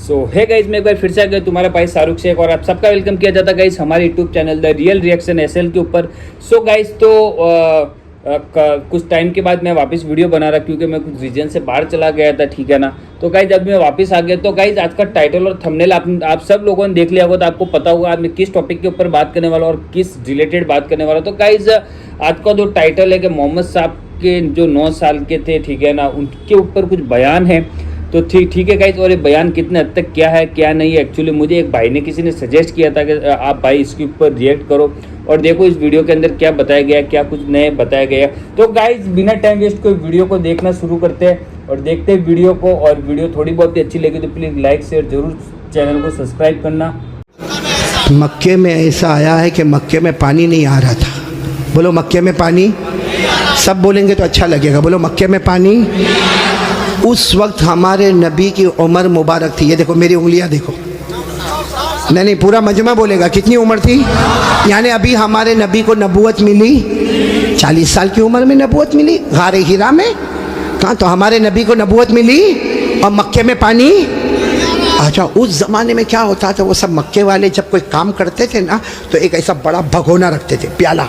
सो है गाइज, मैं एक बार फिर से आ गया तुम्हारा भाई शाहरुख शेख और आप सबका वेलकम किया जाता गाइज हमारे YouTube channel the real reaction SL के ऊपर। सो गाइज तो कुछ टाइम के बाद मैं वापस वीडियो बना रहा क्योंकि मैं कुछ रीजन से बाहर चला गया था, ठीक है ना। तो गाइज अब मैं वापस आ गया। तो गाइज आज का टाइटल और थंबनेल आप सब लोगों ने देख लिया होगा, तो आपको पता होगा आज मैं किस टॉपिक के ऊपर बात करने वाला हूँ और किस रिलेटेड बात करने वाला हूँ। तो गाइज आज का जो टाइटल है कि मोहम्मद साहब के जो 9 साल के थे, ठीक है ना, उनके ऊपर कुछ बयान है। तो ठीक है गाइज, और ये बयान कितने हद तक क्या है क्या नहीं है। एक्चुअली मुझे एक भाई ने किसी ने सजेस्ट किया था कि आप भाई इसके ऊपर रिएक्ट करो और देखो इस वीडियो के अंदर क्या बताया गया है, क्या कुछ नए बताया गया है। तो गाइज बिना टाइम वेस्ट कोई वीडियो को देखना शुरू करते हैं और देखते हैं वीडियो को। और वीडियो थोड़ी बहुत ही अच्छी लगी तो प्लीज़ लाइक शेयर जरूर, चैनल को सब्सक्राइब करना। मक्के में ऐसा आया है कि मक्के में पानी नहीं आ रहा था। बोलो मक्के में पानी, सब बोलेंगे तो अच्छा लगेगा। बोलो मक्के में पानी। उस वक्त हमारे नबी की उम्र मुबारक थी। ये देखो मेरी उंगलियां देखो। नहीं पूरा मजमा बोलेगा। कितनी उम्र थी? यानी अभी हमारे नबी को नबूवत मिली 40 साल की उम्र में नबूवत मिली गारे हिरा में। कहाँ? तो हमारे नबी को नबूवत मिली और मक्के में पानी। अच्छा, उस ज़माने में क्या होता था, वो सब मक्के वाले जब कोई काम करते थे ना तो एक ऐसा बड़ा भगोना रखते थे, प्याला,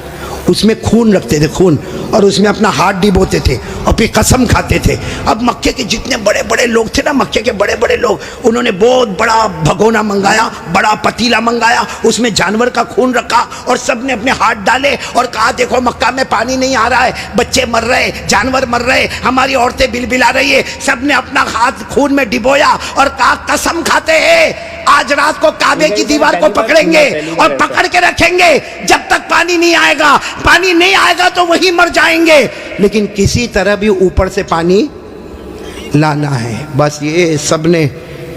उसमें खून रखते थे, खून, और उसमें अपना हाथ डिबोते थे और फिर कसम खाते थे। अब मक्के के जितने बड़े बड़े लोग थे ना, मक्के के बड़े बड़े लोग, उन्होंने बहुत बड़ा भगोना मंगाया, बड़ा पतीला मंगाया, उसमें जानवर का खून रखा और सब ने अपने हाथ डाले और कहा देखो मक्का में पानी नहीं आ रहा है, बच्चे मर रहे, जानवर मर रहे, हमारी औरतें बिलबिला रही है। सब ने अपना हाथ खून में डिबोया और कहा कसम खाते हैं आज रात को काबे की दीवार को पकड़ेंगे और पकड़ के रखेंगे जब तक पानी नहीं आएगा। पानी नहीं आएगा तो वहीं मर जाएंगे, लेकिन किसी तरह भी ऊपर से पानी लाना है। बस ये सब ने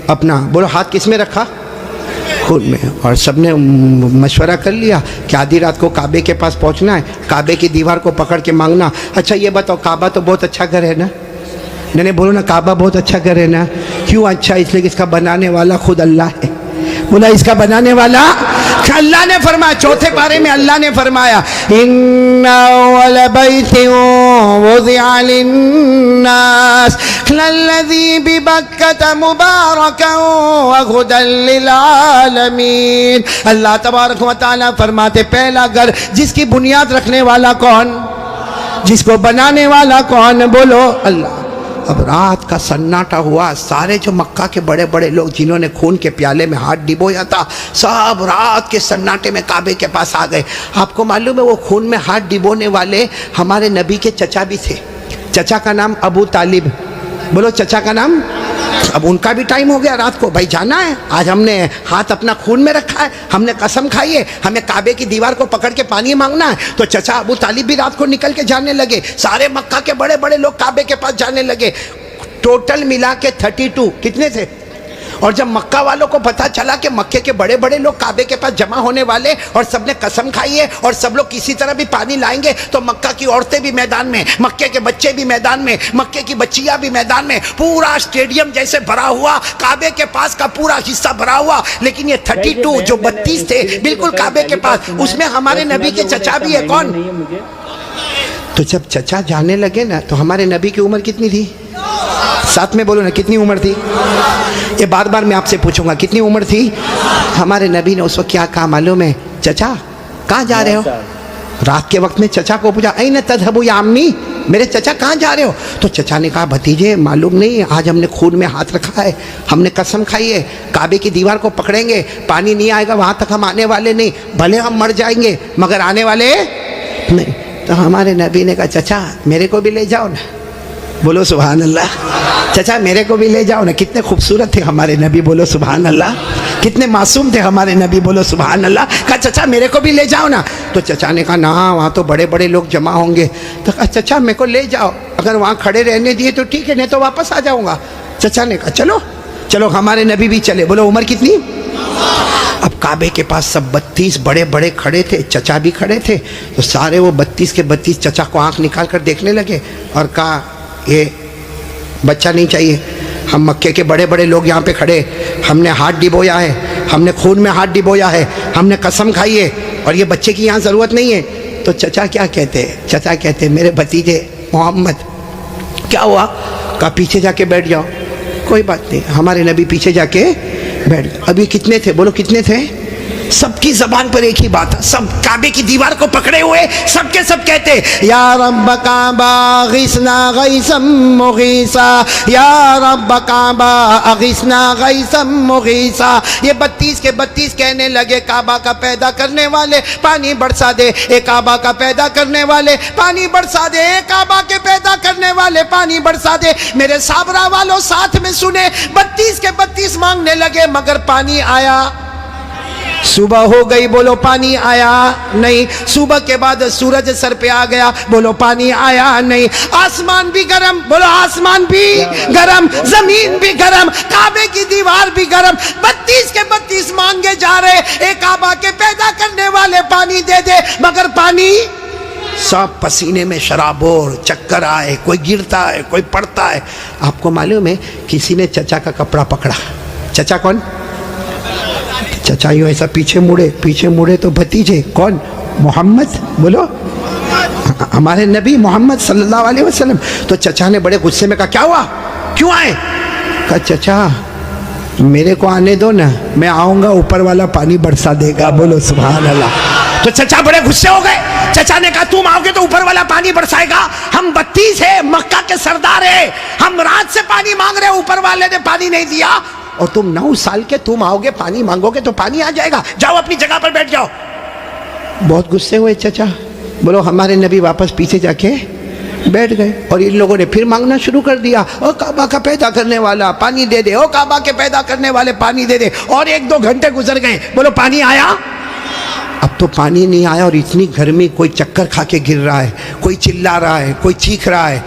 अपना, बोलो हाथ किस में रखा? खून में। और सब ने मशवरा कर लिया कि आधी रात को काबे के पास पहुंचना है, काबे की दीवार को पकड़ के मांगना। अच्छा ये बताओ, काबा तो बहुत अच्छा घर है ना? नहीं बोलो ना, काबा बहुत अच्छा घर है ना? क्यों अच्छा? इसलिए कि इसका बनाने वाला खुद अल्लाह है। बोला इसका बनाने वाला अल्लाह ने फरमाया, चौथे पारे में अल्लाह ने फरमाया इन्ना अव्वल बैतिन वुज़िअ लिन्नास लल्लज़ी बिबक्कता मुबारकन व हुदल लिल आलमीन। अल्लाह तबारक व तआला फरमाते पहला घर जिसकी बुनियाद रखने वाला कौन, जिसको बनाने वाला कौन? बोलो अल्लाह। अब रात का सन्नाटा हुआ, सारे जो मक्का के बड़े बड़े लोग जिन्होंने खून के प्याले में हाथ डिबोया था, सब रात के सन्नाटे में काबे के पास आ गए। आपको मालूम है वो खून में हाथ डिबोने वाले हमारे नबी के चचा भी थे। चचा का नाम अबू तालिब। बोलो चचा का नाम। अब उनका भी टाइम हो गया, रात को भाई जाना है, आज हमने हाथ अपना खून में रखा है, हमने कसम खाई है, हमें काबे की दीवार को पकड़ के पानी मांगना है। तो चचा अबू तालिब भी रात को निकल के जाने लगे, सारे मक्का के बड़े बड़े लोग काबे के पास जाने लगे। टोटल मिला के 32 कितने थे? और जब मक्का वालों को पता चला कि मक्के के बड़े बड़े लोग काबे के पास जमा होने वाले और सबने कसम खाई है और सब लोग किसी तरह भी पानी लाएंगे, तो मक्का की औरतें भी मैदान में, मक्के के बच्चे भी मैदान में, मक्के की बच्चियां भी मैदान में, पूरा स्टेडियम जैसे भरा हुआ, काबे के पास का पूरा हिस्सा भरा हुआ। लेकिन ये 32 जो 32 थे बिल्कुल काबे के पास, उसमें हमारे नबी के चचा भी है। कौन? तो जब चचा जाने लगे ना, तो हमारे नबी की उम्र कितनी थी? साथ में बोलो ना, कितनी उम्र थी? ये बार बार मैं आपसे पूछूंगा कितनी उम्र थी? हमारे नबी ने उस वक्त क्या कहा मालूम है? चचा कहाँ जा रहे हो? रात के वक्त में चचा को पूछा ऐन तज़हबू या अम्मी, मेरे चचा कहाँ जा रहे हो? तो चचा ने कहा भतीजे मालूम नहीं, आज हमने खून में हाथ रखा है, हमने कसम खाई है काबे की दीवार को पकड़ेंगे, पानी नहीं आएगा वहाँ तक हम आने वाले नहीं, भले हम मर जाएंगे मगर आने वाले नहीं। तो हमारे नबी ने कहा चचा मेरे को भी ले जाओ ना। बोलो सुभान अल्लाह। चचा मेरे को भी ले जाओ ना। कितने खूबसूरत थे हमारे नबी, बोलो सुभान अल्लाह। कितने मासूम थे हमारे नबी, बोलो सुभान अल्लाह। कहा चचा मेरे को भी ले जाओ ना। तो चचा ने कहा ना, वहाँ तो बड़े बड़े लोग जमा होंगे। तो कहा चचा मेरे को ले जाओ, अगर वहाँ खड़े रहने दिए तो ठीक है, नहीं तो वापस आ जाऊँगा। चचा ने कहा चलो चलो। हमारे नबी भी चले। बोलो उम्र कितनी? अब काबे के पास सब 32 बड़े बड़े खड़े थे, चचा भी खड़े थे। तो सारे वो 32 के 32 चचा को आँख निकाल कर देखने लगे और कहा ये बच्चा नहीं चाहिए, हम मक्के के बड़े बड़े लोग यहाँ पे खड़े, हमने हाथ डिबोया है, हमने खून में हाथ डिबोया है, हमने कसम खाई है और ये बच्चे की यहाँ ज़रूरत नहीं है। तो चचा क्या कहते हैं? चचा कहते हैं मेरे भतीजे मोहम्मद क्या हुआ? कहा पीछे जाके बैठ जाओ। कोई बात नहीं। हमारे नबी पीछे जाके बैठ गए। अभी कितने थे, बोलो कितने थे? सबकी जबान पर एक ही बात है, सब काबे की दीवार को पकड़े हुए सबके सब कहते या रब्ब काबा अगिसना गैसम मुगीसा, या रब्ब काबा अगिसना गैसम मुगीसा। ये 32 के 32 कहने लगे काबा का पैदा करने वाले पानी बरसा दे, ए काबा का पैदा करने वाले पानी बरसा दे, ए काबा के पैदा करने वाले पानी बरसा दे। मेरे साबरा वालों साथ में सुने, 32 के 32 मांगने लगे मगर पानी आया। सुबह हो गई, बोलो पानी आया नहीं। सुबह के बाद सूरज सर पे आ गया, बोलो पानी आया नहीं। आसमान भी गरम, बोलो आसमान भी गरम, जमीन भी गरम, काबे की दीवार भी गरम। 32 के 32 मांगे जा रहे, एक काबा के पैदा करने वाले पानी दे दे, मगर पानी सब पसीने में शराबोर, चक्कर आए, कोई गिरता है, कोई पड़ता है। आपको मालूम है किसी ने चचा का कपड़ा पकड़ा। चचा कौन? चचा यूँ ऐसा पीछे मुड़े तो भतीजे कौन? मोहम्मद, बोलो हमारे नबी मोहम्मद सल्लल्लाहु अलैहि वसल्लम। तो चचा ने बड़े गुस्से में कहा क्या हुआ, क्यों आए? कहा चचा मेरे को आने दो ना, मैं आऊंगा ऊपर वाला पानी बरसा देगा, बोलो सुभान अल्लाह। तो चचा बड़े गुस्से हो गए। चचा ने कहा तुम आओगे तो ऊपर वाला पानी बरसाएगा, हम 32 है, मक्का के सरदार है, हम रात से पानी मांग रहे, ऊपर वाले ने पानी नहीं दिया, और तुम 9 साल के तुम आओगे पानी मांगोगे तो पानी आ जाएगा, जाओ अपनी जगह पर बैठ जाओ। बहुत गुस्से हुए चचा। बोलो हमारे नबी वापस पीछे जाके बैठ गए और इन लोगों ने फिर मांगना शुरू कर दिया, ओ काबा का पैदा करने वाला पानी दे दे, ओ काबा के पैदा करने वाले पानी दे दे। और 1-2 घंटे गुजर गए, बोलो पानी आया? अब तो पानी नहीं आया और इतनी गर्मी, कोई चक्कर खा के गिर रहा है, कोई चिल्ला रहा है, कोई चीख रहा है।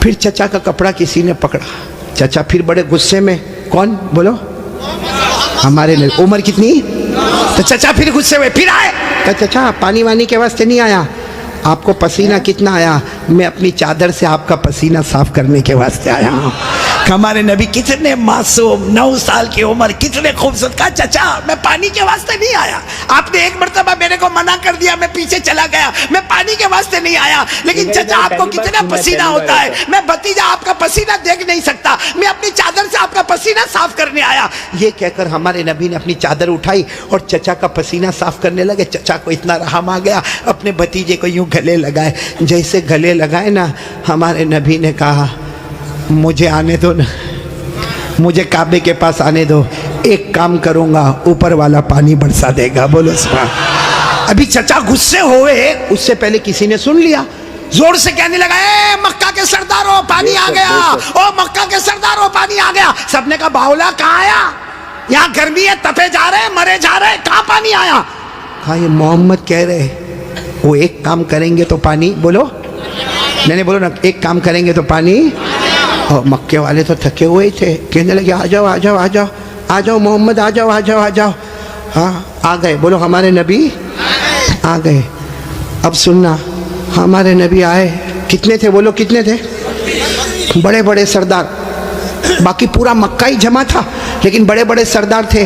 फिर चचा का कपड़ा किसी ने पकड़ा। चचा फिर बड़े गुस्से में, कौन? बोलो हमारे नबी। उम्र कितनी? तो चचा फिर गुस्से हुए, फिर आए। तो चचा पानी वानी के वास्ते नहीं आया, आपको पसीना कितना आया? मैं अपनी चादर से आपका पसीना साफ करने के वास्ते आया हूँ। हमारे नबी कितने मासूम, 9 साल की उम्र, कितने खूबसूरत। कहा चचा मैं पानी के वास्ते नहीं आया, आपने एक मरतबा मेरे को मना कर दिया, मैं पीछे चला गया, मैं पानी के वास्ते नहीं आया। लेकिन चचा आपको कितना पसीना होता है, मैं भतीजा आपका पसीना देख नहीं सकता, मैं अपनी चादर से आपका पसीना साफ करने आया। ये कहकर हमारे नबी ने अपनी चादर उठाई और चचा का पसीना साफ करने लगे। चचा को इतना रहम आ गया, अपने भतीजे को यूं गले लगाए। जैसे गले लगाए ना, हमारे नबी ने कहा मुझे आने दो ना, मुझे काबे के पास आने दो, एक काम करूंगा ऊपर वाला पानी बरसा देगा, बोलो सुभान। अभी चचा गुस्से हुए, उससे पहले किसी ने सुन लिया, जोर से कहने लगा ए मक्का के सरदारों पानी आ गया, ओ मक्का के सरदारों पानी आ गया। सबने कहा बावला कहाँ आया, यहाँ गर्मी है, तपे जा रहे, मरे जा रहे, कहाँ पानी आया? कहा ये मोहम्मद कह रहे वो एक काम करेंगे तो पानी, बोलो नहीं बोलो ना, एक काम करेंगे तो पानी। और मक्के वाले तो थके हुए थे, कहने लगे आ जाओ आ जाओ आ जाओ आ जाओ मोहम्मद, आ जाओ आ जाओ आ जाओ। हाँ आ गए, बोलो हमारे नबी आ गए। अब सुनना, हमारे नबी आए, कितने थे बोलो, कितने थे? बड़े बड़े सरदार, बाकी पूरा मक्का ही जमा था, लेकिन बड़े बड़े सरदार थे।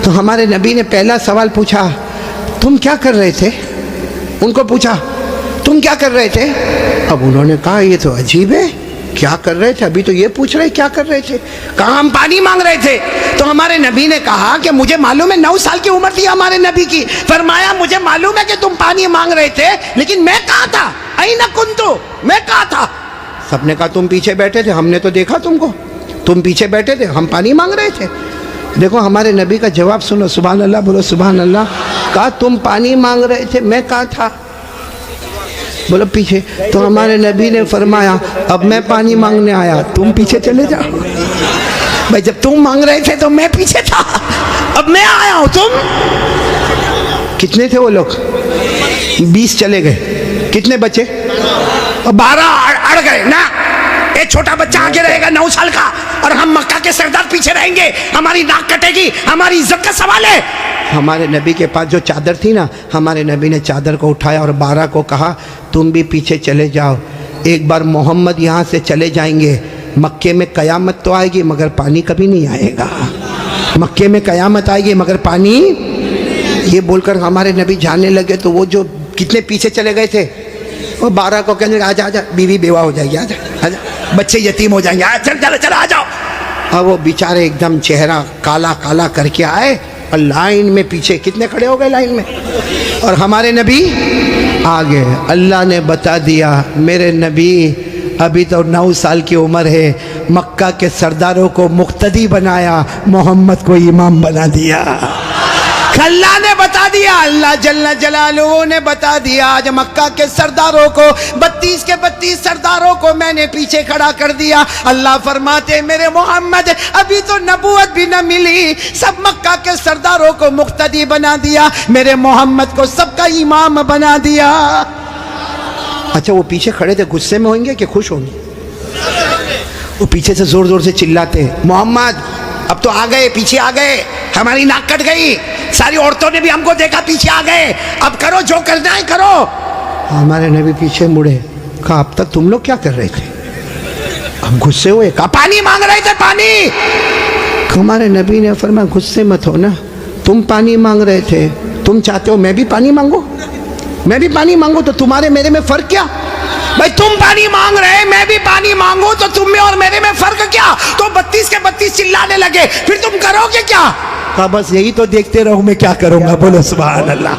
तो हमारे नबी ने पहला सवाल पूछा, तुम क्या कर रहे थे? उनको पूछा तुम क्या कर रहे थे? अब उन्होंने कहा ये तो अजीब है, क्या कर रहे थे? अभी तो ये पूछ रहे क्या कर रहे थे? कहा हम पानी मांग रहे थे। तो हमारे नबी ने कहा कि मुझे मालूम है, 9 साल की उम्र थी हमारे नबी की, फरमाया मुझे मालूम है कि तुम पानी मांग रहे थे, लेकिन मैं कहाँ था? अईना कुंतु, मैं कहाँ था? सबने कहा तुम पीछे बैठे थे, हमने तो देखा तुमको, तुम पीछे बैठे थे, हम पानी मांग रहे थे। देखो हमारे नबी का जवाब सुनो, सुभान अल्लाह, बोलो सुभान अल्लाह। कहा तुम पानी मांग रहे थे, मैं कहाँ था? बोलो पीछे। तो हमारे नबी ने फरमाया अब मैं पानी मांगने आया, तुम पीछे चले जाओ। भाई जब तुम मांग रहे थे तो मैं पीछे था, अब मैं आया हूं, तुम कितने थे वो लोग? 20 चले गए, कितने बचे? 12 अड़ गए ना। एक छोटा बच्चा आगे रहेगा 9 साल का, और हम मक्का के सरदार पीछे रहेंगे, हमारी नाक कटेगी, हमारी इज्जत का सवाल है। हमारे नबी के पास जो चादर थी ना, हमारे नबी ने चादर को उठाया और 12 को कहा तुम भी पीछे चले जाओ, एक बार मोहम्मद यहाँ से चले जाएंगे, मक्के में कयामत तो आएगी मगर पानी कभी नहीं आएगा, मक्के में कयामत आएगी मगर पानी। ये बोलकर हमारे नबी जाने लगे। तो वो जो कितने पीछे चले गए थे, वो 12 को कहने लगे आजा आजा, बीवी बेवा हो जाएगी, आजा आजा, बच्चे यतीम हो जाएंगे, चल चलो चलो आ जाओ। अब वो बेचारे एकदम चेहरा काला काला करके आए और लाइन में पीछे कितने खड़े हो गए लाइन में, और हमारे नबी आगे। अल्लाह ने बता दिया मेरे नबी अभी तो 9 साल की उम्र है, मक्का के सरदारों को मुक्तदी बनाया, मोहम्मद को इमाम बना दिया। अल्लाह ने बता दिया, अल्लाह जल्ल जलालुहू ने बता दिया, आज मक्का के सरदारों को 32 के 32 सरदारों को मैंने पीछे खड़ा कर दिया। अल्लाह फरमाते मेरे मोहम्मद अभी तो नबूवत भी न मिली, सब मक्का के सरदारों को मुक्तदी बना दिया, मेरे मोहम्मद को सबका इमाम बना दिया। अच्छा वो पीछे खड़े थे, गुस्से में होंगे कि खुश होंगे? वो पीछे से जोर जोर से चिल्लाते मोहम्मद अब तो आ गए, पीछे आ गए, हमारी नाक कट गई, सारी औरतों ने भी हमको देखा, पीछे आ गए, अब करो जो करना है करो। हमारे नबी पीछे मुड़े, कहा अब तक तुम लोग क्या कर रहे थे? हम गुस्से हुए, कहा पानी मांग रहे थे, पानी। हमारे नबी ने फरमाया गुस्से मत हो ना, तुम पानी मांग रहे थे, तुम चाहते हो मैं भी पानी मांगू? मैं भी पानी मांगू तो तुम्हारे मेरे में फर्क क्या? भाई तुम पानी मांग रहे, मैं भी पानी मांगू तो तुम में और मेरे में फर्क क्या? तो 32 के 32 चिल्लाने लगे, फिर तुम करोगे क्या? कहा बस यही तो देखते रहो, मैं क्या करूंगा। बोलो सुभान अल्लाह।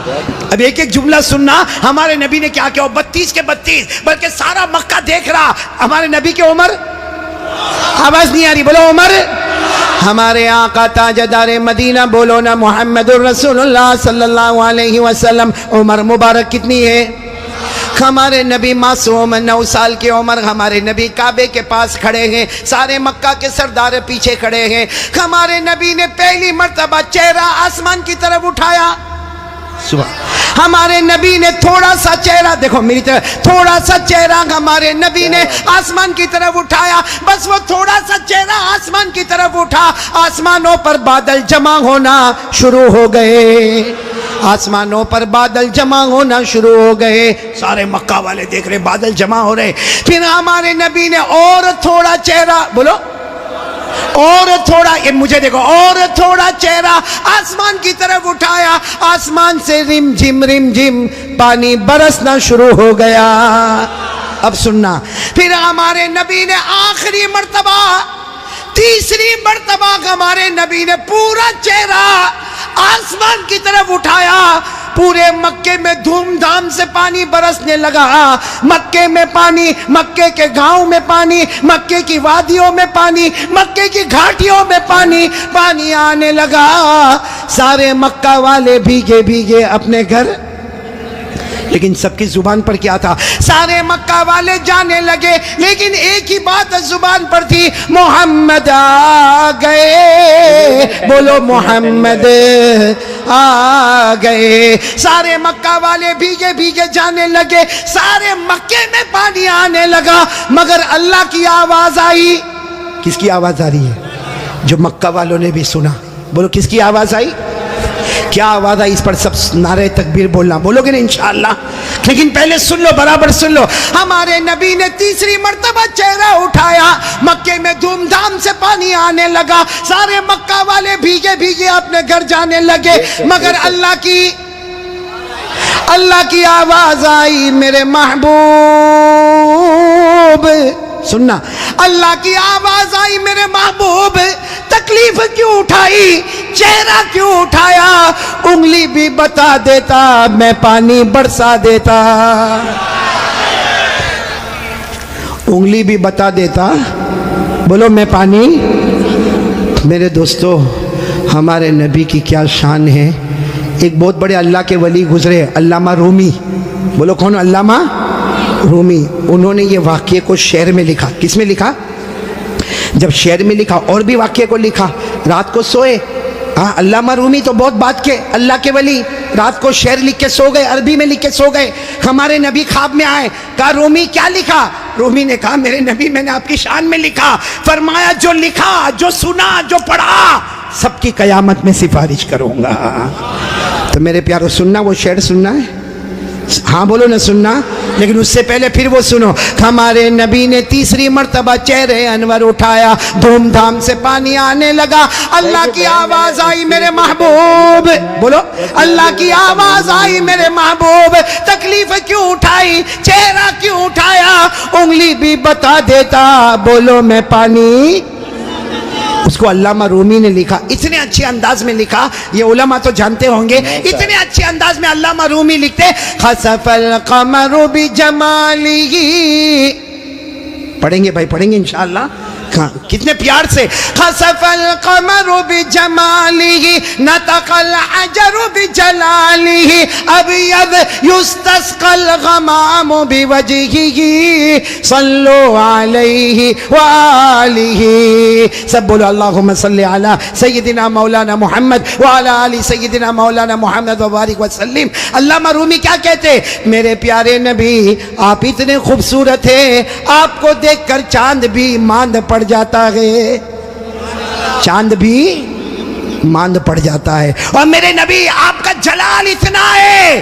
अब एक एक जुमला सुनना, हमारे नबी ने क्या किया। 32 के 32 बल्कि सारा मक्का देख रहा, हमारे नबी की उम्र, आवाज नहीं आ रही, बोलो उम्र। हमारे आका ताजदार मदीना, बोलो ना मुहम्मदुर रसूलुल्लाह सल्लल्लाहु अलैहि वसल्लम, उम्र मुबारक कितनी है? हमारे नबी मासूम 9 साल की उम्र, हमारे नबी काबे के पास खड़े हैं, सारे मक्का के सरदार पीछे खड़े हैं। हमारे नबी ने पहली मर्तबा चेहरा आसमान की तरफ उठाया, सुबह। हमारे नबी ने थोड़ा सा चेहरा, देखो मेरी तरफ, थोड़ा सा चेहरा हमारे नबी ने आसमान की तरफ उठाया, बस वो थोड़ा सा चेहरा आसमान की तरफ उठा, आसमानों पर बादल जमा होना शुरू हो गए, आसमानों पर बादल जमा होना शुरू हो गए। सारे मक्का वाले देख रहे बादल जमा हो रहे। फिर हमारे नबी ने और थोड़ा चेहरा, बोलो और थोड़ा, ये मुझे देखो, और थोड़ा चेहरा आसमान की तरफ उठाया, आसमान से रिम झिम पानी बरसना शुरू हो गया। अब सुनना, फिर हमारे नबी ने आखिरी मर्तबा, तीसरी मर्तबा हमारे नबी ने पूरा चेहरा आसमान की तरफ उठाया, पूरे मक्के में धूमधाम से पानी बरसने लगा। मक्के में पानी, मक्के के गांव में पानी, मक्के की वादियों में पानी, मक्के की घाटियों में पानी, पानी आने लगा। सारे मक्का वाले भीगे भीगे अपने घर, लेकिन सबकी जुबान पर क्या था? सारे मक्का वाले जाने लगे, लेकिन एक ही बात जुबान पर थी, मोहम्मद आ गए, बोलो मोहम्मद आ गए। सारे मक्का वाले भीगे भीगे जाने लगे, सारे मक्के में पानी आने लगा, मगर अल्लाह की आवाज आई। किसकी आवाज आ रही है? जो मक्का वालों ने भी सुना। बोलो किसकी आवाज आई? क्या आवाज आई? इस पर सब नारे तकबीर बोलना, बोलोगे ना इंशाअल्लाह। लेकिन पहले सुन लो, बराबर सुन लो। हमारे नबी ने तीसरी मर्तबा चेहरा उठाया, मक्के में धूमधाम से पानी आने लगा, सारे मक्का वाले भीगे भीगे अपने घर जाने लगे, मगर अल्लाह की आवाज आई, मेरे महबूब, सुनना, अल्लाह की आवाज आई, मेरे महबूब तकलीफ क्यों उठाई, चेहरा क्यों उठाया? उंगली भी बता देता, मैं पानी बरसा देता। उंगली भी बता देता, बोलो मैं पानी। मेरे दोस्तों, हमारे नबी की क्या शान है। एक बहुत बड़े अल्लाह के वली गुजरे, अल्लामा रूमी। बोलो कौन? अल्लामा रूमी। उन्होंने ये वाक्य को शेर में लिखा। किस में लिखा? जब शेर में लिखा, और भी वाक्य को लिखा। रात को सोए, हाँ, अल्लामा रूमी तो बहुत बात के अल्लाह के वली, रात को शेर लिख के सो गए, अरबी में लिख के सो गए। हमारे नबी ख्वाब में आए, कहा रूमी क्या लिखा? रूमी ने कहा मेरे नबी मैंने आपकी शान में लिखा। फरमाया जो लिखा, जो सुना, जो पढ़ा, सबकी कयामत में सिफारिश करूंगा। तो मेरे प्यारो, सुनना, वो शेर सुनना है? हाँ बोलो ना, सुनना। लेकिन उससे पहले फिर वो सुनो। हमारे नबी ने तीसरी मर्तबा चेहरे अनवर उठाया, धूमधाम से पानी आने लगा। अल्लाह की आवाज आई, मेरे महबूब, बोलो अल्लाह की आवाज आई, मेरे महबूब तकलीफ क्यों उठाई, चेहरा क्यों उठाया? उंगली भी बता देता, बोलो मैं पानी। उसको अल्लामा रूमी ने लिखा, इतने अच्छे अंदाज में लिखा, ये उलमा तो जानते होंगे, इतने अच्छे अंदाज में अल्लामा रूमी लिखते, खसफल कमरु बिजमालिही, पढ़ेंगे भाई, पढ़ेंगे इंशाअल्लाह, कितने प्यार से, खसफल कमरु बिजमालिही नतकल अजरु बिजलालिही अबयद युस्तस्कल गमामु बिवजहिही सल्लु अलैहि व आलिही। सब बोलो अल्लाहुम्मा सल्ली अला सय्यदिना मौलाना मुहम्मद व अला आलि सय्यदिना मौलाना मुहम्मद व बारिक व सल्लिम। अल्लामा रूमी क्या कहते, मेरे प्यारे नबी आप इतने खूबसूरत हैं, आपको देखकर चांद भी मांद पड़ जाता है, चांद भी मांद पड़ जाता है। और मेरे नबी आपका जलाल इतना है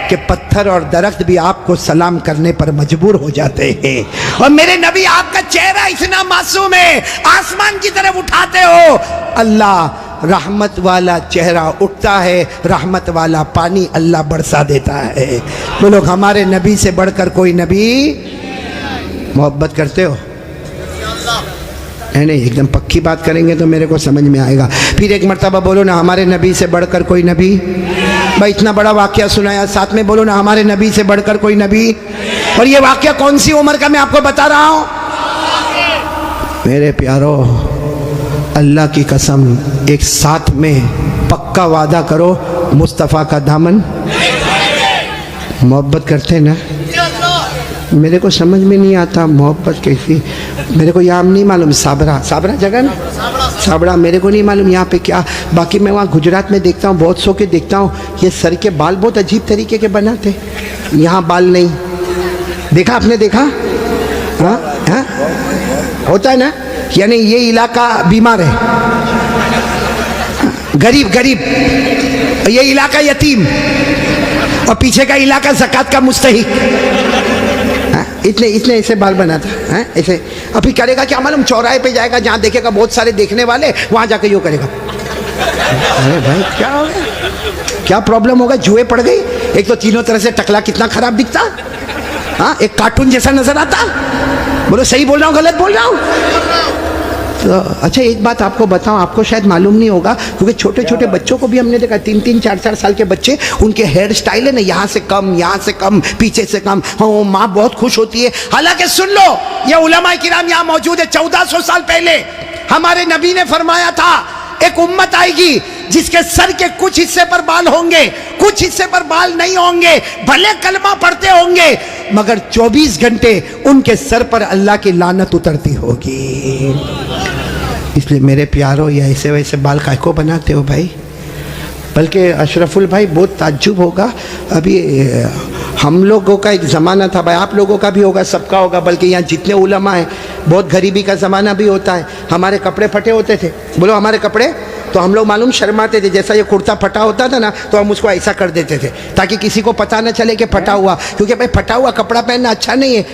कि पत्थर और दरख्त भी आपको सलाम करने पर मजबूर हो जाते हैं। और मेरे नबी आपका चेहरा इतना मासूम है, आसमान की तरफ उठाते हो, अल्लाह रहमत वाला चेहरा उठता है, रहमत वाला पानी अल्लाह बरसा देता है। तो लोग हमारे नबी से बढ़कर कोई नबी, मोहब्बत करते हो? नहीं, एकदम पक्की बात करेंगे तो मेरे को समझ में आएगा। फिर एक मर्तबा बोलो ना, हमारे नबी से बढ़कर कोई नबी। भाई इतना बड़ा वाक़या सुनाया, साथ में बोलो ना, हमारे नबी से बढ़कर कोई नबी। और ये वाक़या कौन सी उम्र का मैं आपको बता रहा हूँ? मेरे प्यारो, अल्लाह की कसम, एक साथ में पक्का वादा करो, मुस्तफ़ा का दामन। मोहब्बत करते ना, मेरे को समझ में नहीं आता मोहब्बत कैसी, मेरे को यहाँ नहीं मालूम, साबरा जगह ना, साबरा मेरे को नहीं मालूम यहाँ पे क्या। बाकी मैं वहाँ गुजरात में देखता हूँ, बहुत सौ के देखता हूँ, ये सर के बाल बहुत अजीब तरीके के बनाते, यहाँ बाल नहीं देखा, आपने देखा? हाँ हाँ होता है ना, यानी ये इलाका बीमार है, गरीब, ये इलाका यतीम, और पीछे का इलाका ज़कात का मुस्तहिक। इतने ऐसे बाल बनाता है ऐसे। अभी करेगा क्या मालूम, चौराहे पे जाएगा, जहाँ देखेगा बहुत सारे देखने वाले, वहाँ जाके यूँ करेगा। अरे भाई क्या हो गया, क्या प्रॉब्लम होगा? जुए पड़ गई। एक तो तीनों तरह से टकला कितना खराब दिखता, हाँ, एक कार्टून जैसा नजर आता। बोलो सही बोल रहा हूँ गलत बोल रहा हूँ? तो अच्छा एक बात आपको बताऊं, आपको शायद मालूम नहीं होगा, क्योंकि छोटे छोटे बच्चों को भी हमने देखा, 3-3, 4-4 साल के बच्चे, उनके हेयर स्टाइल है ना, यहाँ से कम, यहाँ से कम, पीछे से कम। हाँ, माँ बहुत खुश होती है। हालांकि सुन लो, ये उलमा किराम यहाँ मौजूद है, 1400 साल पहले हमारे नबी ने फरमाया था, एक उम्मत आएगी जिसके सर के कुछ हिस्से पर बाल होंगे, कुछ हिस्से पर बाल नहीं होंगे, भले कलमा पढ़ते होंगे, मगर 24 घंटे उनके सर पर अल्लाह की लानत उतरती होगी। इसलिए मेरे प्यारो, ये ऐसे वैसे बाल काय को बनाते हो भाई? बल्कि अशरफुल भाई बहुत ताज्जुब होगा, अभी हम लोगों का एक ज़माना था भाई, आप लोगों का भी होगा, सबका होगा, बल्कि यहाँ जितने उलमा हैं, बहुत गरीबी का ज़माना भी होता है। हमारे कपड़े फटे होते थे, बोलो हमारे कपड़े, तो हम लोग मालूम शर्माते थे, जैसा ये कुर्ता फटा होता था ना, तो हम उसको ऐसा कर देते थे ताकि किसी को पता ना चले कि फटा हुआ, क्योंकि भाई फटा हुआ कपड़ा पहनना अच्छा नहीं है।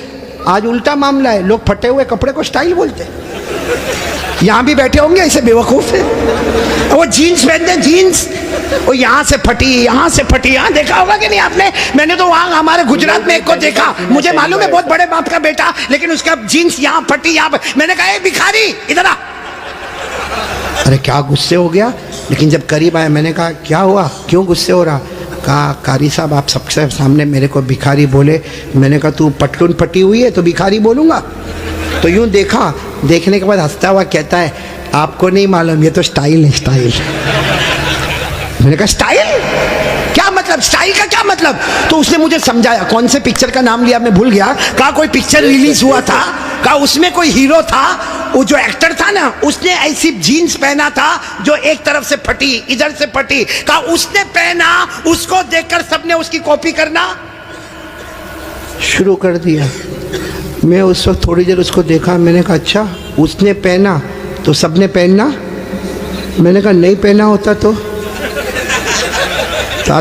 आज उल्टा मामला है, लोग फटे हुए कपड़े को स्टाइल बोलते हैं। यहाँ भी बैठे होंगे ऐसे बेवकूफ़ है, वो जीन्स पहनते हैं, जीन्स वो यहाँ से फटी, यहाँ से फटी, यहाँ देखा होगा कि नहीं आपने? मैंने तो वहाँ हमारे गुजरात में एक को देखा, मुझे मालूम है बहुत बड़े बाप का बेटा, लेकिन उसका जीन्स यहाँ फटी, यहाँ पर। मैंने कहा ए भिखारी इधर आ। अरे क्या गुस्से हो गया, लेकिन जब करीब आया मैंने कहा क्या हुआ, क्यों गुस्से हो रहा? कहा कारी साहब आप सबसे सामने मेरे को भिखारी बोले। मैंने कहा तू पटलून फटी हुई है तो भिखारी बोलूँगा? तो यूँ देखा, देखने के बाद हंसता हुआ कहता है आपको नहीं मालूम, ये तो स्टाइल है, स्टाइल। मैंने कहा स्टाइल क्या मतलब, स्टाइल का क्या मतलब? तो उसने मुझे समझाया, कौन से पिक्चर का नाम लिया मैं भूल गया, कहा कोई पिक्चर रिलीज हुआ था, कहा उसमें कोई हीरो था, वो जो एक्टर था ना उसने ऐसी जीन्स पहना था जो एक तरफ से फटी, इधर से फटी, कहा उसने पहना, उसको देखकर सबने उसकी कॉपी करना शुरू कर दिया। मैं उस वक्त थोड़ी देर उसको देखा, मैंने कहा अच्छा उसने पहना तो सबने पहनना? मैंने कहा नहीं पहना होता तो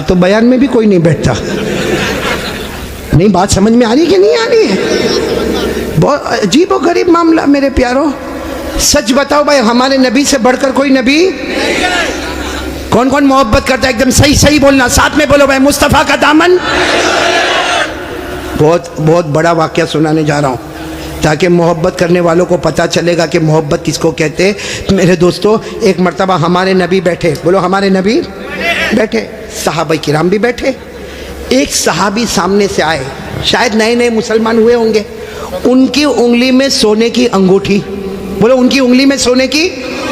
तो बयान में भी कोई नहीं बैठता। नहीं बात समझ में आ रही कि नहीं आ रही है? बहुत अजीब और गरीब मामला मेरे प्यारो। सच बताओ भाई, हमारे नबी से बढ़कर कोई नबी? कौन कौन मोहब्बत करता है? एकदम सही सही बोलना, साथ में बोलो भाई, मुस्तफ़ा का दामन। बहुत बहुत बड़ा वाक़या सुनाने जा रहा हूँ। ताकि मोहब्बत करने वालों को पता चलेगा कि मोहब्बत किसको कहते हैं। मेरे दोस्तों, एक मर्तबा हमारे नबी बैठे, बोलो हमारे नबी बैठे, सहाबा किराम भी बैठे। एक सहाबी सामने से आए, शायद नए नए मुसलमान हुए होंगे। उनकी उंगली में सोने की अंगूठी, बोलो उनकी उंगली में सोने की,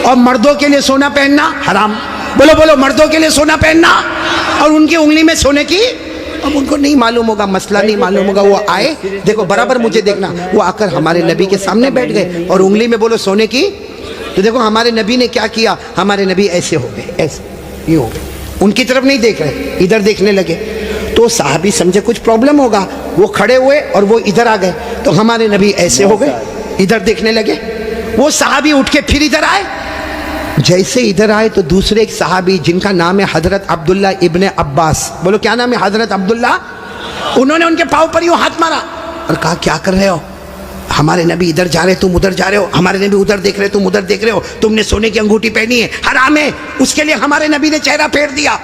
और मर्दों के लिए सोना पहनना हराम। बोलो बोलो, मर्दों के लिए सोना पहनना और उनकी उंगली में सोने की। अब उनको नहीं मालूम होगा, मसला नहीं मालूम होगा, वो आए, देखो बराबर मुझे देखना, वो आकर हमारे नबी के सामने बैठ गए और उंगली में बोलो सोने की। तो देखो हमारे नबी ने क्या किया, हमारे नबी ऐसे हो गए, ऐसे ये हो गए, उनकी तरफ नहीं देख रहे, इधर देखने लगे। तो साहबी समझे कुछ प्रॉब्लम होगा, वो खड़े हुए और वो इधर आ गए। तो हमारे नबी ऐसे हो गए, इधर देखने लगे। वो साहबी उठ के फिर इधर आए। जैसे इधर आए तो दूसरे एक सहाबी जिनका नाम है हजरत अब्दुल्ला इब्ने अब्बास, बोलो क्या नाम है, हजरत अब्दुल्ला, उन्होंने उनके पाँव पर यूं हाथ मारा और कहा क्या कर रहे हो, हमारे नबी इधर जा रहे तुम उधर जा रहे हो, हमारे नबी उधर देख रहे तुम उधर देख रहे हो, तुमने सोने की अंगूठी पहनी है, हराम है, उसके लिए हमारे नबी ने चेहरा फेर दिया।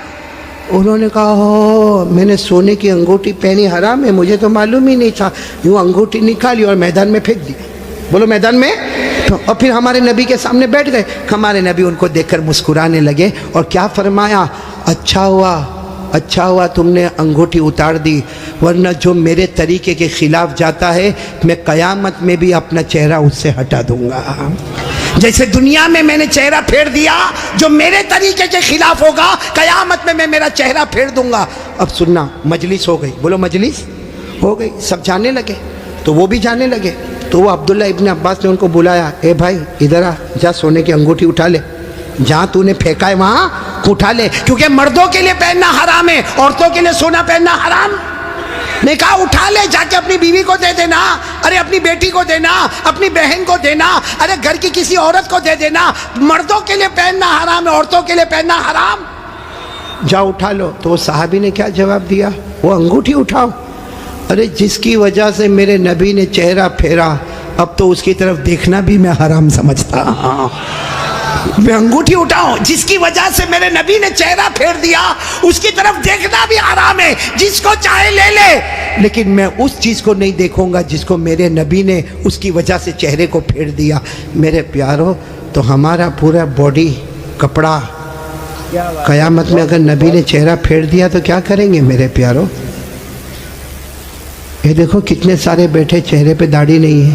उन्होंने कहा हो, मैंने सोने की अंगूठी पहनी, हराम है, मुझे तो मालूम ही नहीं था। यूँ अंगूठी निकाली और मैदान में फेंक दी, बोलो मैदान में। और फिर हमारे नबी के सामने बैठ गए। हमारे नबी उनको देखकर मुस्कुराने लगे और क्या फरमाया, अच्छा हुआ तुमने अंगूठी उतार दी, वरना जो मेरे तरीके के खिलाफ जाता है मैं क़यामत में भी अपना चेहरा उससे हटा दूंगा। जैसे दुनिया में मैंने चेहरा फेर दिया, जो मेरे तरीके के खिलाफ होगा क़यामत में मैं मेरा चेहरा फेर दूंगा। अब सुनना, मजलिस हो गई, बोलो मजलिस हो गई, सब जाने लगे, तो वो भी जाने लगे। तो वो अब्दुल्ला इब्ने अब्बास ने उनको बुलाया, ए भाई इधर आ, जा सोने की अंगूठी उठा ले, जहाँ तूने फेंका है वहाँ उठा ले, क्योंकि मर्दों के लिए पहनना हराम है, औरतों के लिए सोना पहनना हराम। ने कहा उठा ले, जाके अपनी बीवी को दे देना, अरे अपनी बेटी को देना, अपनी बहन को देना, अरे घर की किसी औरत को दे देना। मर्दों के लिए पहनना हराम है, औरतों के लिए पहनना हराम। जा उठा लो। तो साहबी ने क्या जवाब दिया, वो अंगूठी उठाओ। अरे जिसकी वजह से मेरे नबी ने चेहरा फेरा, अब तो उसकी तरफ देखना भी मैं हराम समझता। मैं अंगूठी उठाऊं, जिसकी वजह से मेरे नबी ने चेहरा फेर दिया, उसकी तरफ देखना भी हराम है। जिसको चाहे ले ले, लेकिन मैं उस चीज़ को नहीं देखूंगा जिसको मेरे नबी ने उसकी वजह से चेहरे को फेर दिया। मेरे प्यारो, तो हमारा पूरा बॉडी कपड़ा क़यामत में अगर नबी ने चेहरा फेर दिया तो क्या करेंगे मेरे प्यारो। ये देखो कितने सारे बैठे, चेहरे पे दाढ़ी नहीं है।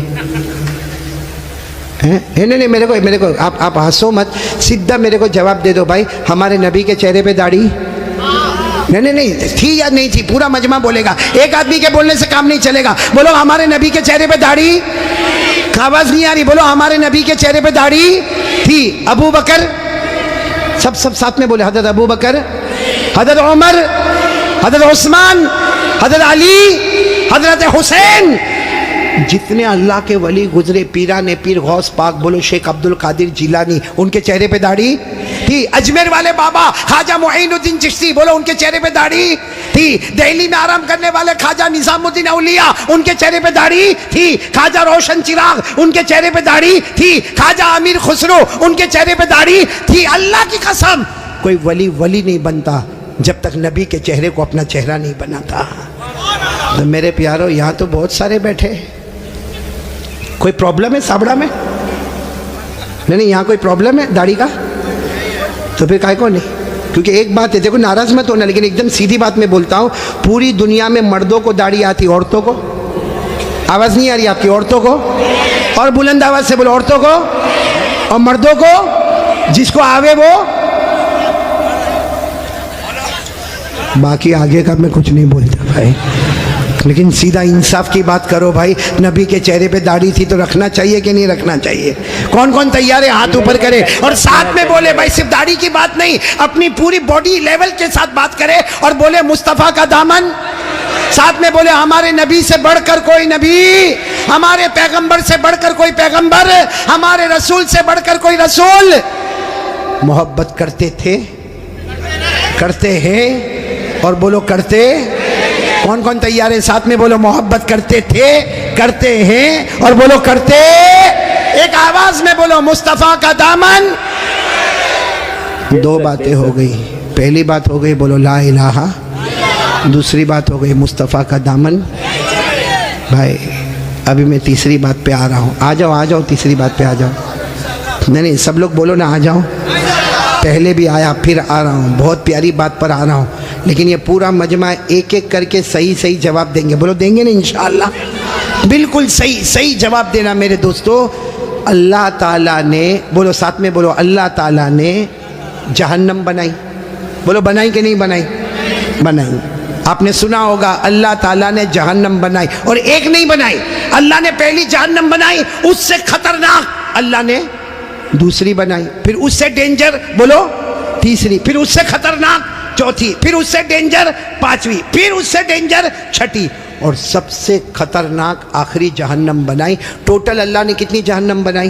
नहीं मेरे को आप हंसो मत, सीधा मेरे को जवाब दे दो भाई, हमारे नबी के चेहरे पे दाढ़ी नहीं थी या नहीं थी, पूरा मजमा बोलेगा, एक आदमी के बोलने से काम नहीं चलेगा। बोलो हमारे नबी के चेहरे पे दाढ़ी, आवाज नहीं आ रही, बोलो हमारे नबी के चेहरे पे दाढ़ी थी। अबू बकर, सब साथ में बोले, हजरत अबू बकर, हजरत उमर, हजरत उस्मान, हजरत अली, हजरत हुसैन, जितने अल्लाह के वली गुजरे, पीरा ने पीर गौस पाक, बोलो शेख अब्दुल कादिर जिलानी, उनके चेहरे पे दाढ़ी थी। अजमेर वाले बाबा ख्वाजा मुईनुद्दीन चिश्ती, बोलो उनके चेहरे पे दाढ़ी थी। दिल्ली में आराम करने वाले ख्वाजा निजामुद्दीन औलिया, उनके चेहरे पे दाढ़ी थी। ख्वाजा रोशन चिराग, उनके चेहरे पे दाढ़ी थी। ख्वाजा अमीर खुसरो, उनके चेहरे पे दाढ़ी थी। अल्लाह की कसम, कोई वली नहीं बनता जब तक नबी के चेहरे को अपना चेहरा नहीं बनाता। तो मेरे प्यारो, यहाँ तो बहुत सारे बैठे, कोई प्रॉब्लम है साबड़ा में? नहीं, यहाँ कोई प्रॉब्लम है दाढ़ी का? तो फिर काहे को नहीं? क्योंकि एक बात है, देखो नाराज मत होना, लेकिन एकदम सीधी बात मैं बोलता हूँ, पूरी दुनिया में मर्दों को दाढ़ी आती, औरतों को आवाज़ नहीं आ रही आपकी? औरतों को, और बुलंद आवाज़ से बोलो, औरतों को और मर्दों को, जिसको आवे वो। बाकी आगे का मैं कुछ नहीं बोलता भाई, लेकिन सीधा इंसाफ की बात करो भाई। नबी के चेहरे पे दाढ़ी थी तो रखना चाहिए कि नहीं रखना चाहिए? कौन कौन तैयार है हाथ ऊपर करे और साथ में बोले भाई, सिर्फ दाढ़ी की बात नहीं, अपनी पूरी बॉडी लेवल के साथ बात करे और बोले मुस्तफ़ा का दामन, साथ में बोले हमारे नबी से बढ़कर कोई नबी, हमारे पैगंबर से बढ़कर कोई पैगंबर, हमारे रसूल से बढ़कर कोई रसूल। मोहब्बत करते थे, करते हैं, और बोलो करते। कौन कौन तैयार है? साथ में बोलो मोहब्बत करते थे, करते हैं, और बोलो करते। एक आवाज में बोलो मुस्तफा का दामन। दो बातें हो गई। पहली बात हो गई बोलो ला इलाहा, दूसरी बात हो गई मुस्तफा का दामन। भाई अभी मैं तीसरी बात पे आ रहा हूँ। आ जाओ तीसरी बात पे आ जाओ। नहीं सब लोग बोलो ना, आ जाओ। पहले भी आया, फिर आ रहा हूँ, बहुत प्यारी बात पर आ रहा हूँ। लेकिन ये पूरा मजमा एक एक करके सही सही जवाब देंगे। बोलो देंगे ना इंशाअल्लाह। बिल्कुल सही सही जवाब देना मेरे दोस्तों। अल्लाह ताला ने, बोलो साथ में बोलो, अल्लाह ताला ने जहन्नम बनाई। बोलो बनाई कि नहीं बनाई? बनाई। आपने सुना होगा अल्लाह ताला ने जहन्नम बनाई, और एक नहीं बनाई, अल्लाह ने पहली जहन्नम बनाई, उससे खतरनाक अल्लाह ने दूसरी बनाई, फिर उससे डेंजर बोलो तीसरी, फिर उससे खतरनाक चौथी, फिर उससे डेंजर पांचवी, फिर उससे डेंजर छठी, और सबसे खतरनाक आखिरी जहन्नम बनाई। टोटल अल्लाह ने कितनी जहन्नम बनाई?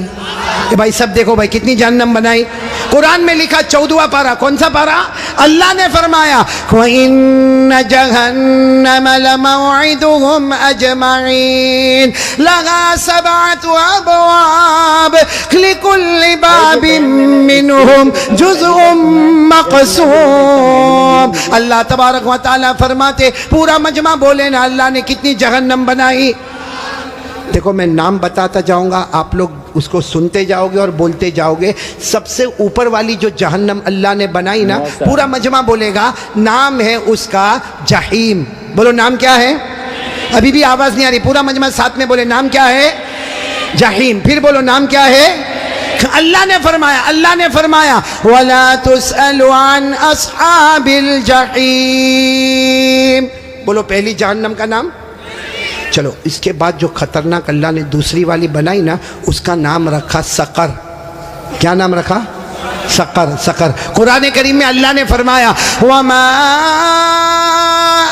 भाई सब देखो भाई, कितनी जहन्नम बनाई? कुरान में लिखा 14वां पारा। कौन सा पारा? अल्लाह ने फरमाया वइन्न जहन्नम लमौइदुहुम अजमईन लहा सबअतु अबवाब लिकुल्लि बाबिन मिनहुम जुज़उम मक़सूम। अल्लाह तबारक व तआला फरमाते, पूरा मजमा बोले ना, अल्लाह ने कितनी जहन्नम बनाई? देखो मैं नाम बताता जाऊंगा, आप लोग उसको सुनते जाओगे और बोलते जाओगे। सबसे ऊपर वाली जो जहन्नम अल्लाह ने बनाई ना, पूरा मजमा बोलेगा, नाम है उसका जहीम। बोलो नाम क्या है? अभी भी आवाज नहीं आ रही, पूरा मजमा साथ में बोले, नाम क्या है? जहीम। फिर बोलो नाम क्या है? अल्लाह ने फरमाया वला तुसअलु अन अस्हाबिल जहीम। बोलो पहली जहन्नम का नाम। चलो इसके बाद जो खतरनाक अल्लाह ने दूसरी वाली बनाई ना, उसका नाम रखा सकर। क्या नाम रखा? सकर। सकर। कुरान करीम में अल्लाह ने फरमाया वमा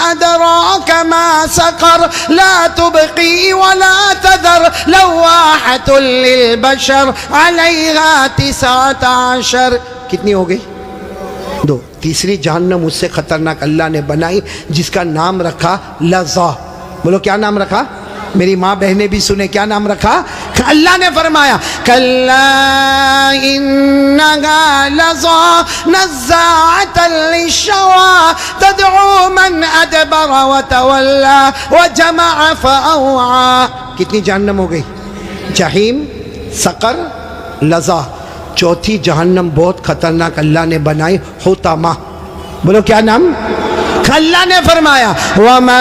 अदराका मा सकर ला तुबकी वला तदर लवाहतुल लिलबशर अलैहा 19। कितनी हो गई? 2। तीसरी जहन्नम उससे खतरनाक अल्लाह ने बनाई, जिसका नाम रखा लज़ा। बोलो क्या नाम रखा? मेरी माँ बहनें भी सुने, क्या नाम रखा? अल्लाह ने फरमाया कल्ला इन्नहा लज़ा नज़्ज़ाअतल लिश्शवा तदउ मन अदबर व तवल्ला व जमअ फअवा। कितनी जहन्नम हो गई? जहीम, सकर, लज़ा। चौथी जहन्नम बहुत खतरनाक अल्लाह ने बनाई, हुतमा। बोलो क्या नाम? अल्लाह ने फरमाया वमा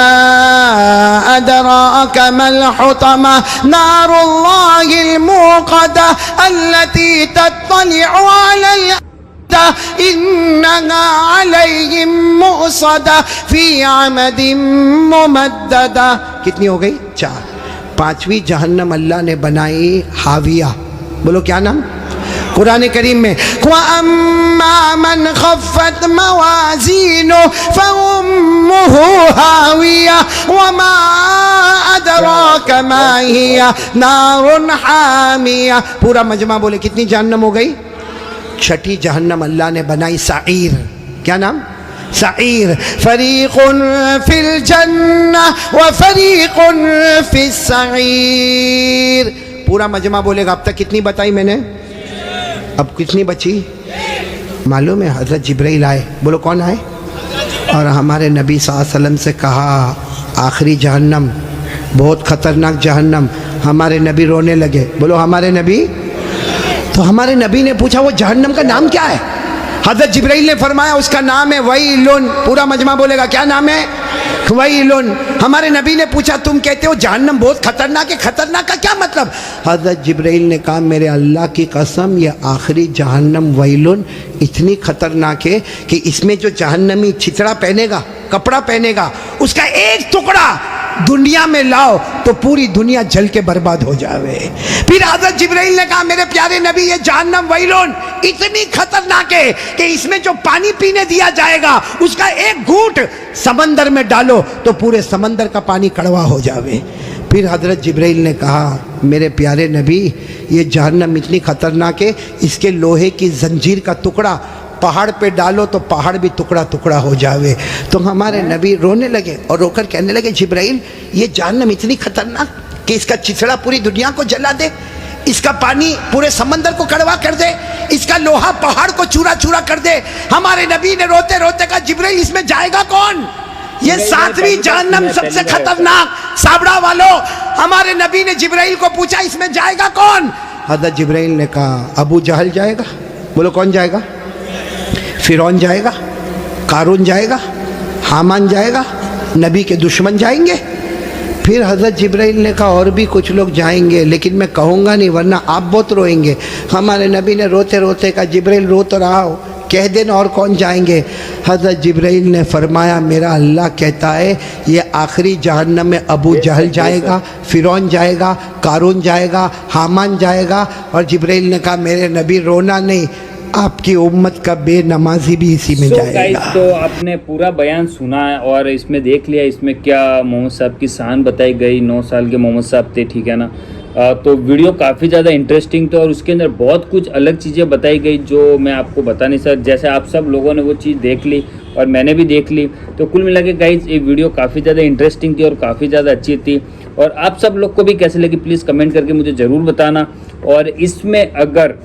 अदराका मल हुतमा नारुल्लाहिल मूक़दा अल्लती तत्तलिउ अलल अफ़्इदा इन्नहा अलैहिम मुअसदा फी अमदिन मुमद्ददा। कितनी हो गई? 4। पांचवी जहन्नम अल्लाह ने बनाई हाविया। बोलो क्या नाम? कुरान करीम में वअम्मा मन खफ़्फ़त मवाज़ीनु फ़उम्मुहु हाविया वमा अदराका मा हिया नारुन हामिया। पूरा मजमा बोले कितनी जहन्नम हो गई? छठी जहन्नम अल्लाह ने बनाई सईर। क्या नाम? सईर। फरीक़ुन फिल जन्नह व फरीक़ुन फिस सईर। पूरा मजमा बोलेगा। अब तक कितनी बताई मैंने? अब कितनी बची मालूम है? हज़रत जिब्राइल आए। बोलो कौन आए? और हमारे नबी सल्लल्लाहु अलैहि वसल्लम से कहा आखिरी जहन्नम बहुत ख़तरनाक जहन्नम। हमारे नबी रोने लगे। बोलो हमारे नबी। तो हमारे नबी ने पूछा वो जहन्नम का नाम क्या है? हज़रत जिब्राइल ने फरमाया उसका नाम है वैलुन। पूरा मजमा बोलेगा क्या नाम है? वैलुन। हमारे नबी ने पूछा तुम कहते हो जहन्नम बहुत खतरनाक है, खतरनाक का क्या मतलब? हज़रत जिब्राइल ने कहा मेरे अल्लाह की कसम ये आखिरी जहन्नम वैलुन इतनी खतरनाक है कि इसमें जो जहन्नमी छितड़ा पहनेगा, कपड़ा पहनेगा, उसका एक टुकड़ा दुनिया में लाओ तो पूरी दुनिया जल के बर्बाद हो जावे। फिर हज़रत जिब्राइल ने कहा मेरे प्यारे नबी ये जहन्नम वैलुन इतनी खतरनाक है कि इसमें जो पानी पीने दिया जाएगा उसका एक घूंट समंदर में डालो तो पूरे समंदर का पानी कड़वा हो जावे। फिर हज़रत जिब्राइल ने कहा मेरे प्यारे नबी ये जहन्नम इतनी खतरनाक है इसके लोहे की जंजीर का टुकड़ा पहाड़ पे डालो तो पहाड़ भी टुकड़ा टुकड़ा हो जावे। तो हमारे नबी रोने लगे और रोकर कहने लगे जिब्राइल ये जहन्नम इतनी खतरनाक कि इसका चिथड़ा पूरी दुनिया को जला दे, इसका पानी पूरे समंदर को कड़वा कर दे, इसका लोहा पहाड़ को चूरा चूरा कर दे। हमारे नबी ने रोते रोते कहा जिब्राइल इसमें जाएगा कौन? ये सातवीं जहन्नम सबसे खतरनाक। साबड़ा वालों, हमारे नबी ने जिब्राइल को पूछा इसमें जाएगा कौन? हज़रत जिब्राइल ने कहा अबू जहल जाएगा। बोलो कौन जाएगा? फिरौन जाएगा, कारून जाएगा, हामान जाएगा, नबी के दुश्मन जाएंगे। फिर हज़रत जिब्राइल ने कहा और भी कुछ लोग जाएंगे, लेकिन मैं कहूँगा नहीं वरना आप बहुत रोएंगे। हमारे नबी ने रोते रोते कहा जिब्राइल रो तो रहा हो, कह देना और कौन जाएंगे। हज़रत जिब्राइल ने फरमाया मेरा अल्लाह कहता है ये आखिरी जहन्नम में अबू जहल जाएगा, फिरौन जाएगा, कारून जाएगा, हामान जाएगा। और जिब्राइल ने कहा मेरे नबी रोना नहीं, आपकी उम्मत का बेनमाजी भी इसी में जाएगा। तो आपने पूरा बयान सुना और इसमें देख लिया इसमें क्या मोहम्मद साहब की शान बताई गई। 9 साल के मोहम्मद साहब थे, ठीक है ना। तो वीडियो काफ़ी ज़्यादा इंटरेस्टिंग था और उसके अंदर बहुत कुछ अलग चीज़ें बताई गई जो मैं आपको बता नहीं सकता। जैसे आप सब लोगों ने वो चीज़ देख ली और मैंने भी देख ली, तो कुल मिला के गाइस ये वीडियो काफ़ी ज़्यादा इंटरेस्टिंग थी और काफ़ी ज़्यादा अच्छी थी। और आप सब लोग को भी कैसे लगी प्लीज़ कमेंट करके मुझे ज़रूर बताना। और इसमें अगर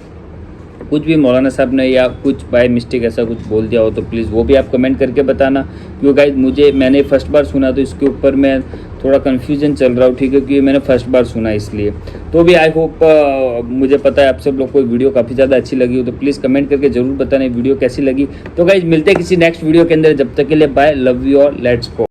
कुछ भी मौलाना साहब ने या कुछ बाय मिस्टेक ऐसा कुछ बोल दिया हो तो प्लीज़ वो भी आप कमेंट करके बताना। क्योंकि गाइस मैंने फर्स्ट बार सुना तो इसके ऊपर मैं थोड़ा कन्फ्यूजन चल रहा हूँ, ठीक है, क्योंकि मैंने फर्स्ट बार सुना इसलिए। तो भी आई होप मुझे पता है आप सब लोग को वीडियो काफ़ी ज़्यादा अच्छी लगी हो, तो प्लीज़ कमेंट करके ज़रूर बताना वीडियो कैसी लगी। तो गाइस मिलते हैं किसी नेक्स्ट वीडियो के अंदर, जब तक के लिए bye, love you all, let's go.